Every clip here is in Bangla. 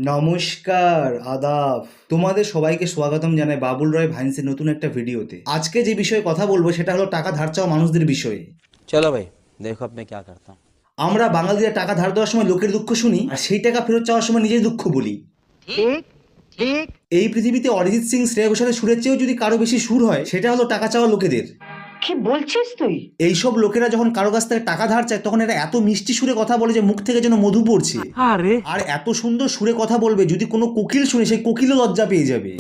নমস্কার, আদাব। তোমাদের সবাইকে স্বাগতম জানাই বাবুল রয় ভাইন্সের নতুন একটা ভিডিওতে। আজকে যে বিষয়ে কথা বলবো সেটা হলো টাকা ধার চাওয়া মানুষদের বিষয়ে। चलो भाई देखो अब मैं क्या करता हूँ। আমরা বাঙালিরা টাকা ধার দেওয়ার সময় লোকের দুঃখ শুনি, আর সেই টাকা ফেরত চাওয়ার সময় নিজের দুঃখ বলি। ঠিক ঠিক এই পৃথিবীতে অরিজিৎ সিং, শ্রেয়া ঘোষালের সুরের চেয়েও যদি কারো বেশি সুর হয়, সেটা হলো টাকা চাওয়া লোকেদের। কি বলছিস তুই? এইসব লোকেরা যখন কারো কাছ থেকে টাকা ধার চায়, তখন এরা এত মিষ্টি সুরে কথা বলে যে মুখ থেকে যেন মধু পড়ছে। আর এত সুন্দর সুরে কথা বলবে, যদি কোনো কোকিল শুনে সেই কোকিলও লজ্জা পেয়ে যাবে।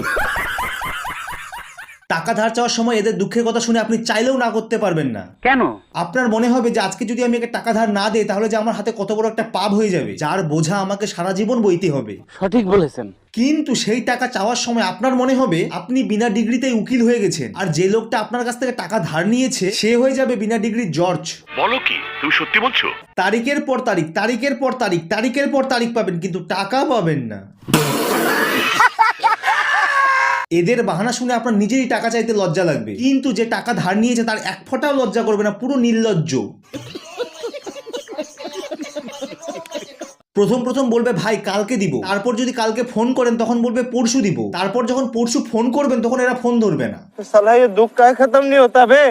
টাকা ধার চাওয়ার সময় এদের দুঃখের কথা শুনে আপনি চাইলেও না করতে পারবেন না। কেন? আপনার মনে হবে যে আজকে যদি আমি একে টাকা ধার না দিই, তাহলে যে আমার হাতে কত বড় একটা পাপ হয়ে যাবে, যার বোঝা আমাকে সারা জীবন বইতে হবে। সঠিক বলেছেন। কিন্তু সেই টাকা চাওয়ার সময় আপনার মনে হবে আপনি বিনা ডিগ্রিতেই উকিল হয়ে গেছেন, আর যে লোকটা আপনার কাছ থেকে টাকা ধার নিয়েছে সে হয়ে যাবে বিনা ডিগ্রির জর্জ। বলো কি, তুমি সত্যি বলছো? তারিখের পর তারিখ, তারিখের পর তারিখ, তারিখের পর তারিখ পাবেন, কিন্তু টাকা পাবেন না। এদের বাহানা শুনে আপনার নিজেরই টাকা চাইতে লজ্জা লাগবে, কিন্তু যে টাকা ধার নিয়েছে তার এক ফোঁটাও লজ্জা করবে না, পুরো নির্লজ্জ। প্রথম প্রথম বলবে ভাই কালকে দিব, তারপর যদি কালকে ফোন করেন তখন বলবে পরশু দিব, তারপর যখন পরশু ফোন করবেন তখন এরা ফোন ধরবে না। साला ये दुख का खत्म नहीं होता बे।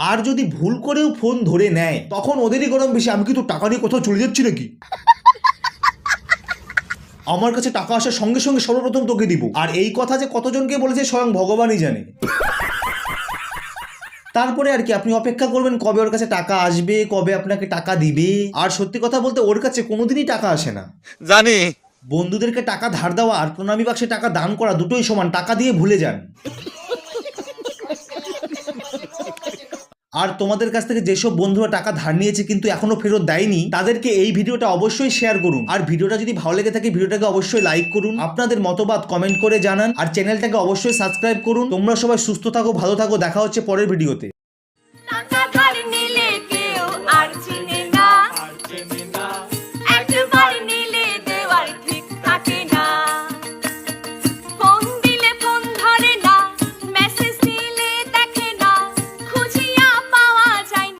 আর যদি ভুল করেও ফোন ধরে নেয় তখন ওদেরই গরম বেশি, আমি কি তো টাকা নিয়ে কোথাও চলে যাচ্ছি নাকি? আমার কাছে টাকা আসার সঙ্গে সঙ্গে সর্বপ্রথম তোকে দিব। আর এই কথা যে কতজনকে বলেছে স্বয়ং ভগবানই জানে। তারপরে আর কি আপনি অপেক্ষা করবেন কবে ওর কাছে টাকা আসবে, কবে আপনাকে টাকা দিবে। আর সত্যি কথা বলতে ওর কাছে কোনোদিনই টাকা আসে না। জানি বন্ধুদেরকে টাকা ধার দেওয়া আর প্রণামী বাক্সে টাকা দান করা দুটোই সমান, টাকা দিয়ে ভুলে যান। আর তোমাদের কাছ থেকে যেসব বন্ধুরা টাকা ধার নিয়েছে কিন্তু এখনো ফেরত দেয়নি, তাদেরকে এই ভিডিওটা অবশ্যই শেয়ার করুন। আর ভিডিওটা যদি ভালো লেগে থাকে ভিডিওটাকে অবশ্যই লাইক করুন, আপনাদের মতবাদ কমেন্ট করে জানান, আর চ্যানেলটাকে অবশ্যই সাবস্ক্রাইব করুন। তোমরা সবাই সুস্থ থাকো, ভালো থাকো, দেখা হচ্ছে পরের ভিডিওতে।